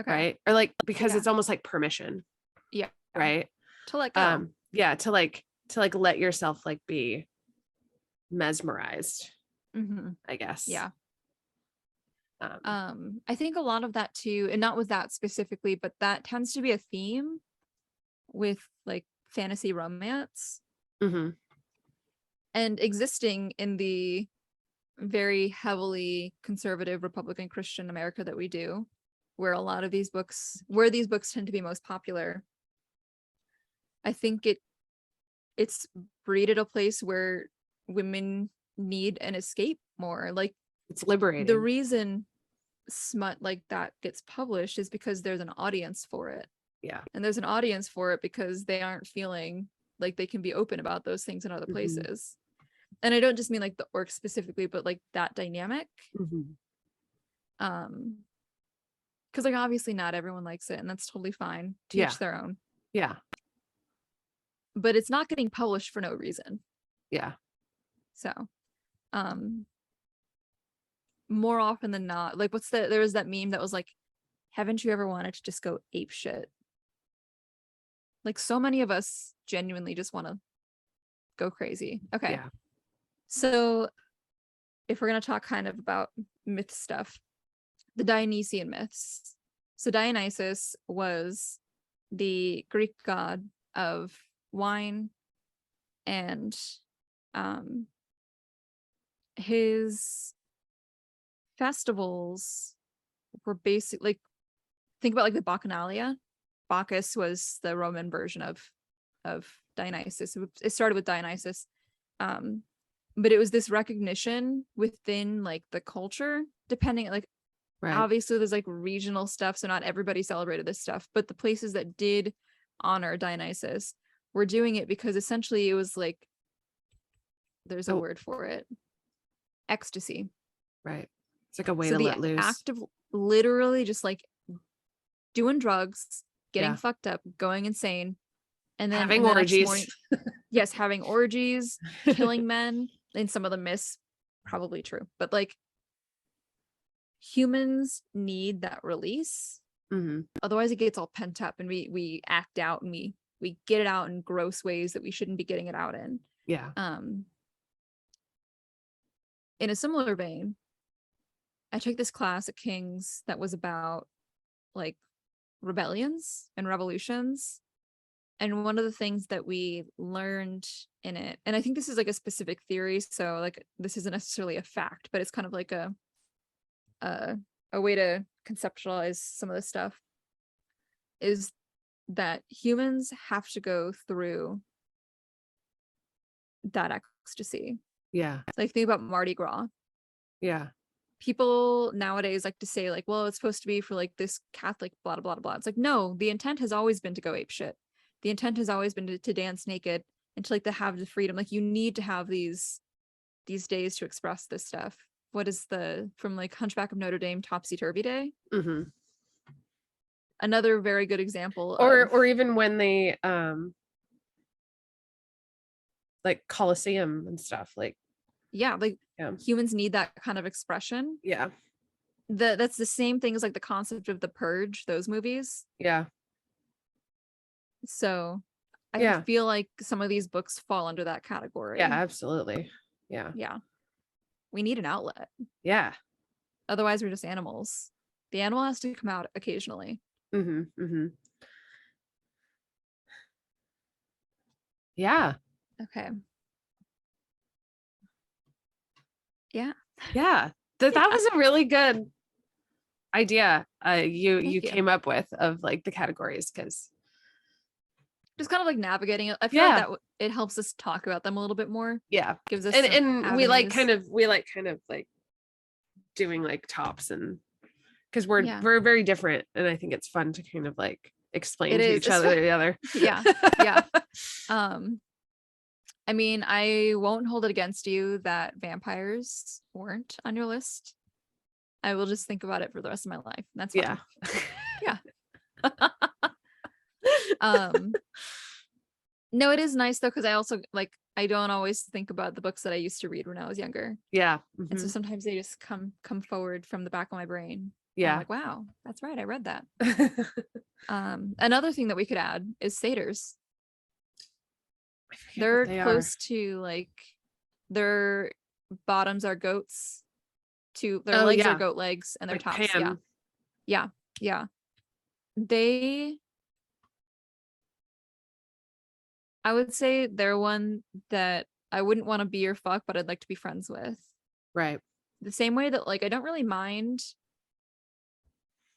Okay. right? Or like, because Yeah. it's almost like permission, Yeah. right? To let go. Yeah, to like let yourself like be mesmerized, Mm-hmm. I guess. Yeah. um I think a lot of that too, and not with that specifically, but that tends to be a theme with like fantasy romance Mm-hmm. and existing in the very heavily conservative Republican Christian America that we do, where these books tend to be most popular. I think it's breeded a place where women need an escape more. Like It's the liberating. reason smut like that gets published is because there's an audience for it. Yeah. And there's an audience for it because they aren't feeling like they can be open about those things in other Mm-hmm. places. And I don't just mean like the orc specifically, but like that dynamic. Mm-hmm. Because like obviously not everyone likes it, and that's totally fine. To Yeah. each their own. Yeah. But it's not getting published for no reason. Yeah. So more often than not, like there was that meme that was like, haven't you ever wanted to just go ape shit? Like so many of us genuinely just want to go crazy. Okay. Yeah. So if we're going to talk kind of about myth stuff, the Dionysian myths. So Dionysus was the Greek god of wine, and his festivals were basically like, think about like the Bacchanalia. Bacchus was the Roman version of Dionysus. It started with Dionysus. But it was this recognition within like the culture, depending like Right. obviously there's like regional stuff, so not everybody celebrated this stuff, but the places that did honor Dionysus were doing it because essentially it was like, there's a word for it, ecstasy. Right. It's like a way So to the let loose. act of literally just like doing drugs, getting Yeah. fucked up, going insane, and then Having the orgies. next morning, yes, having orgies, killing men. In some of the myths, probably true, but like humans need that release. Mm-hmm. Otherwise it gets all pent up and we act out and we get it out in gross ways that we shouldn't be getting it out in. Yeah. In a similar vein, I took this class at King's that was about like rebellions and revolutions. And one of the things that we learned in it, and I think this is like a specific theory, so like this isn't necessarily a fact, but it's kind of like a way to conceptualize some of this stuff, is that humans have to go through that ecstasy. Yeah. Like think about Mardi Gras. Yeah. People nowadays like to say like, well, it's supposed to be for like this Catholic blah blah blah. It's like, no, the intent has always been to go ape shit. The intent has always been to dance naked and to like to have the freedom. Like you need to have these days to express this stuff. What is the from like Hunchback of Notre Dame, Topsy Turvy Day? Mm-hmm. Another very good example. Or even when they like Colosseum and stuff, like like humans need that kind of expression. Yeah. That's the same thing as like the concept of The Purge, those movies. Yeah. So I feel like some of these books fall under that category. Yeah, absolutely. Yeah. Yeah. We need an outlet. Yeah. Otherwise we're just animals. The animal has to come out occasionally. Mm-hmm. Mm-hmm. Yeah. Okay. Yeah. Yeah. That was a really good idea you came up with of like the categories, because just kind of like navigating it. I feel like that it helps us talk about them a little bit more. Yeah. Gives us and we like kind of like doing like tops, and because we're very different, and I think it's fun to kind of like explain to each other the other. Yeah. I mean, I won't hold it against you that vampires weren't on your list. I will just think about it for the rest of my life. That's fine. Yeah. No, it is nice though, because I also like, I don't always think about the books that I used to read when I was younger. Yeah. Mm-hmm. And so sometimes they just come forward from the back of my brain. Yeah. I'm like, wow, that's right, I read that. Another thing that we could add is satyrs. They're close to like, their bottoms are goats, their legs are goat legs, and their like tops Pan. yeah they I would say they're one that I wouldn't want to be or fuck, but I'd like to be friends with. Right. The same way that like I don't really mind,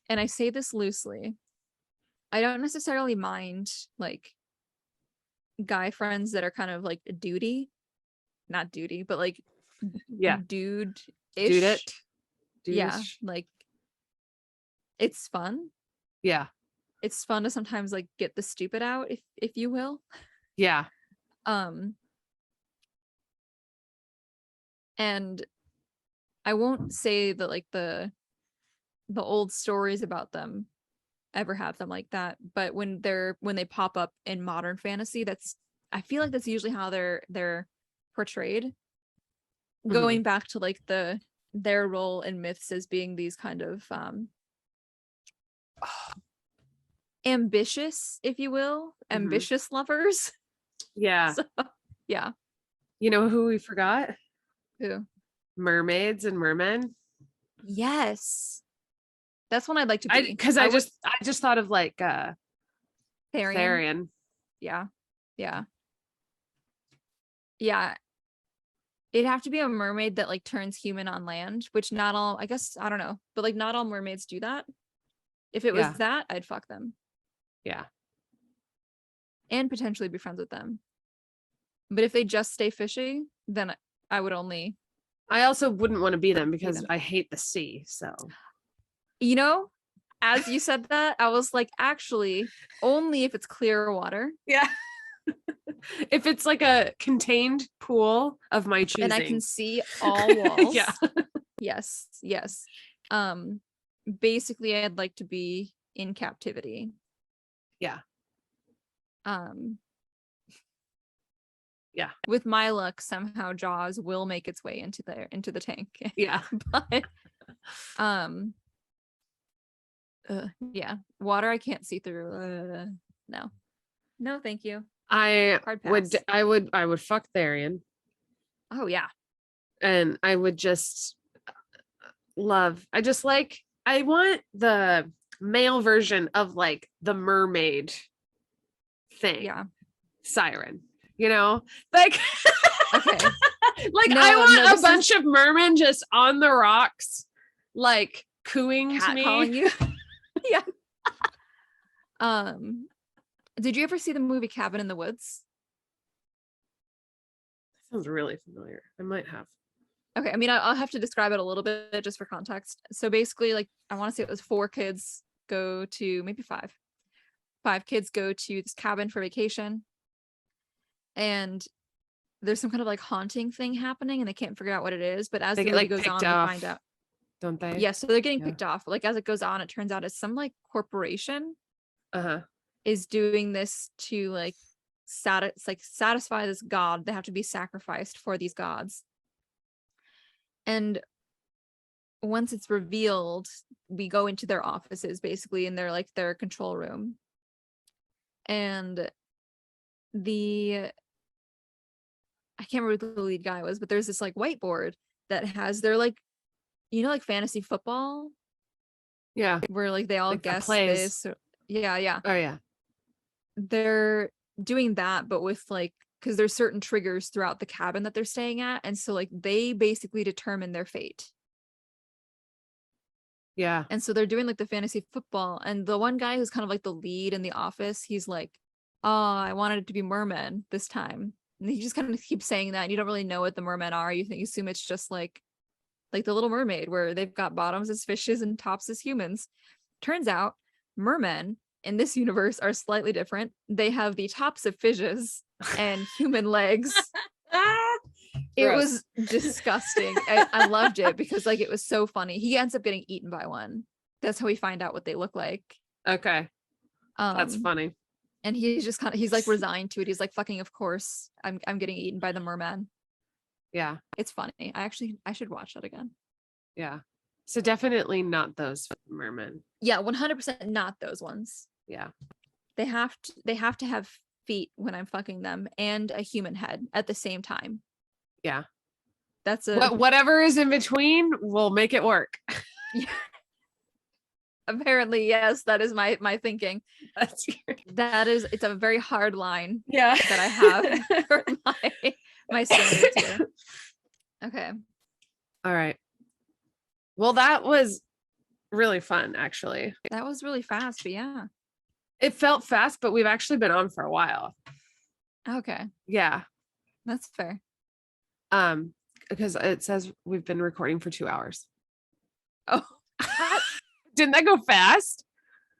and I say this loosely, I don't necessarily mind like guy friends that are kind of like duty, not duty, but like Yeah. dude Dude ish. it. Yeah, Dude. like it's fun. Yeah. It's fun to sometimes like get the stupid out, if you will. Yeah. Um, and I won't say that like the old stories about them ever have them like that, but when they pop up in modern fantasy, that's I feel like that's usually how they're portrayed, Mhm. going back to like their role in myths as being these kind of ambitious, if you will, Mhm. ambitious lovers. Yeah. So yeah. You know who we forgot? Who? Mermaids and mermen. Yes. That's one I'd like to I be. because I would. I just thought of like Therian. Therian. Yeah. Yeah. Yeah. It'd have to be a mermaid that like turns human on land, which not all, I guess, I don't know, but like not all mermaids do that. If it was Yeah. that, I'd fuck them Yeah. and potentially be friends with them. But if they just stay fishy, then I would only I also wouldn't want to be them be because them. I hate the sea. So You know, as you said that, I was like, actually, only if it's clear water yeah. If it's like a contained pool of my and I can choosing. see all Yeah. walls. Yes, yes. Um, basically, I'd like to be in captivity. Yeah. Um, Yeah. with my luck, somehow Jaws will make its way into the tank. Yeah. But um, yeah, water I can't see through. No, no, thank you. Hard pass. I would fuck Therian, Oh yeah, and I would just I just like I want the male version of like the mermaid thing. yeah. Siren, you know? Like Okay. like I No, no, want a this is bunch of mermen just on the rocks, like cooing to cat me. calling you. Yeah. Um, did you ever see the movie Cabin in the Woods? Sounds really familiar. I might have. Okay, I mean, I'll have to describe it a little bit just for context. So basically, like, I want to say it was four kids go to maybe five. Five kids go to this cabin for vacation, and there's some kind of like haunting thing happening, and they can't figure out what it is. But as They the get movie like goes picked on, we find off, out. don't they? Yeah, so they're getting Yeah. picked off. Like as it goes on, it turns out it's some like corporation Uh-huh. is doing this to like satisfy this god. They have to be sacrificed for these gods. And once it's revealed, we go into their offices basically in their control room. And the I can't remember who the lead guy was, but there's this like whiteboard that has their like, you know, like fantasy football Yeah. where like they all Like the guess plays. this. Yeah, yeah. Oh yeah. They're doing that, but with like, because there's certain triggers throughout the cabin that they're staying at. And so like they basically determine their fate. Yeah. And so they're doing like the fantasy football. And the one guy who's kind of like the lead in the office, he's like, oh, I wanted it to be mermen this time. And he just kind of keeps saying that. And you don't really know what the mermen are. You assume it's just like the Little Mermaid, where they've got bottoms as fishes and tops as humans. Turns out mermen in this universe are slightly different. They have the tops of fishes and human legs. It Gross. was disgusting. I loved it because like it was so funny. He ends up getting eaten by one. That's how we find out what they look like. Okay. That's Um, funny. and he's just kind of he's like resigned to it. He's like, fucking of course, I'm getting eaten by the merman. Yeah. It's funny. I should watch that again. Yeah. So definitely not those mermen. Yeah, 100% not those ones. Yeah. They have to have feet when I'm fucking them and a human head at the same time. Yeah. That's a Whatever is in between, we'll make it work. yeah. Apparently, yes, that is my thinking. That's It's a very hard line yeah that I have for my standards here. Okay. All right. Well, that was really fun, actually. That was really fast, but yeah. It felt fast, but we've actually been on for a while. Okay. Yeah. That's fair. Because it says we've been recording for 2 hours. Oh, Didn't that go fast?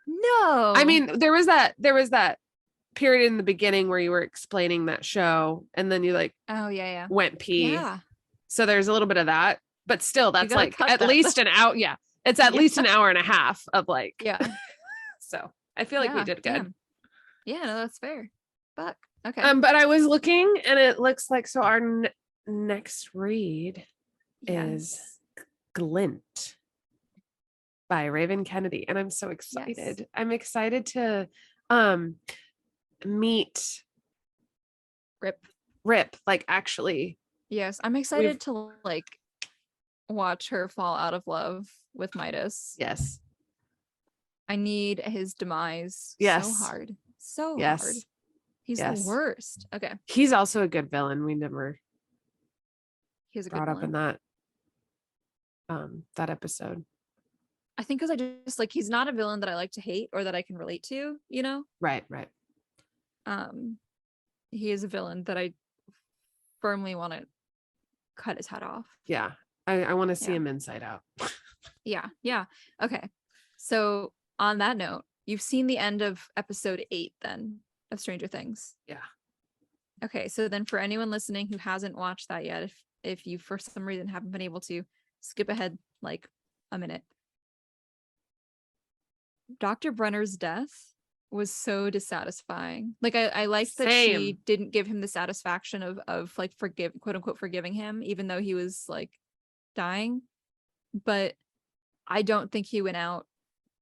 no. I mean, there was that period in the beginning where you were explaining that show and then you like oh yeah. went pee. Yeah. So there's a little bit of that, but still that's gotta like cut at that. least an hour. Yeah. It's at least an hour and a half of like, Yeah. so I feel like we did good. Damn. Yeah, no, that's fair. Fuck. Okay. But I was looking and it looks like, so our next read is Glint by Raven Kennedy. And I'm so excited. Yes. I'm excited to meet Rip, like actually. Yes, I'm excited to like watch her fall out of love with Midas. Yes. I need his demise so hard. So hard. He's the worst. Okay. He's also a good villain. We never He's a good brought up in villain. that episode. I think because I just like, he's not a villain that I like to hate or that I can relate to, you know? Right. He is a villain that I firmly want to cut his head off. Yeah. I want to see him inside out. Yeah. Okay. So on that note, you've seen the end of episode 8 then of Stranger Things. Yeah. Okay. So then for anyone listening who hasn't watched that yet, if you for some reason haven't been able to, skip ahead like a minute. Dr. Brenner's death was so dissatisfying. Like I liked that she didn't give him the satisfaction of like quote unquote forgiving him, even though he was like dying. But I don't think he went out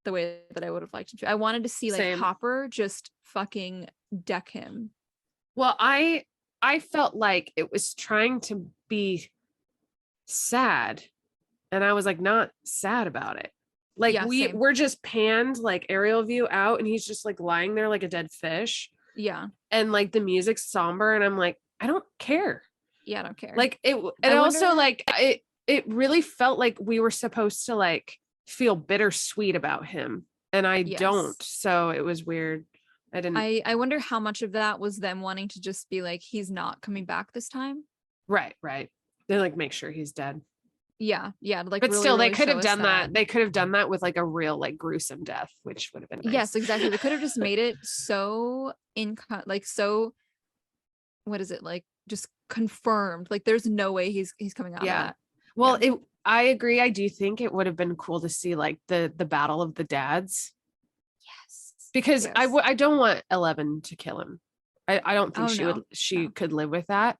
the way that I would have liked him to. I wanted to see like Hopper just fucking deck him. Well, I felt like it was trying to be sad, and I was like not sad about it. Like we're just panned like aerial view out, and he's just like lying there like a dead fish. Yeah. And like the music's somber, and I'm like, I don't care. Yeah, I don't care. Like it also like it really felt like we were supposed to like feel bittersweet about him, and I don't. So it was weird. I wonder how much of that was them wanting to just be like, he's not coming back this time. Right. They like make sure he's dead. Yeah. Like, but really, still, they could have done that. They could have done that with like a real like gruesome death, which would have been nice. Yes, exactly. They could have just made it so so. What is it like? Just confirmed. Like, there's no way he's coming out of that. Well, I agree. I do think it would have been cool to see like the battle of the dads. Yes. Because I don't want 11 to kill him. I don't think she could live with that.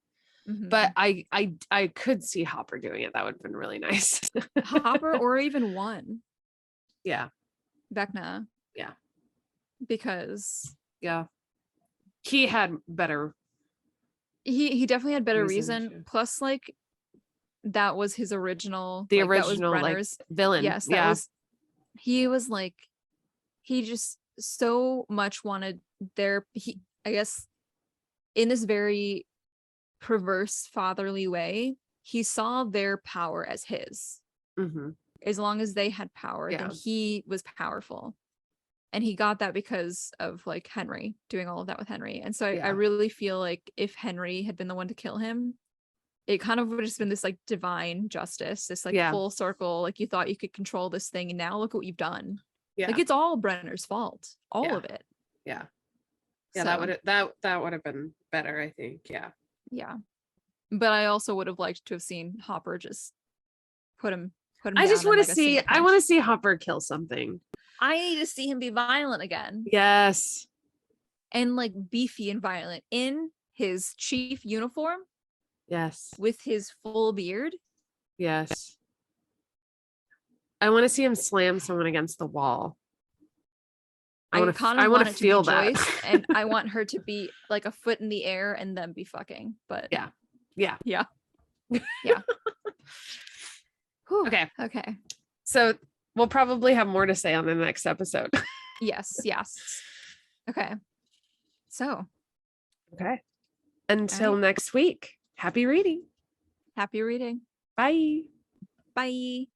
Mm-hmm. But I could see Hopper doing it. That would have been really nice. Hopper or even one. Yeah. Vecna. Yeah. Because he had better. He definitely had better reason. Plus, like, that was his original. The original like villain. Yes. He was like, he just so much wanted I guess in this very perverse fatherly way, he saw their power as his. Mm-hmm. As long as they had power, then he was powerful, and he got that because of like Henry doing all of that with Henry. And so I really feel like if Henry had been the one to kill him, it kind of would have just been this like divine justice, this like full circle. Like, you thought you could control this thing, and now look what you've done. Like, it's all Brenner's fault, all of it. So, that would have been better, I think. Yeah, but I also would have liked to have seen Hopper just put him. I just want to see. I want to see Hopper kill something. I need to see him be violent again. Yes, and like beefy and violent in his chief uniform. Yes, with his full beard. Yes, I want to see him slam someone against the wall. I want to feel that. Joyce, and I want her to be like a foot in the air and then be fucking. But yeah. Okay. So We'll probably have more to say on the next episode. Yes, yes. Okay. So, Okay. all Until right. next week, happy reading. Happy reading. Bye. Bye.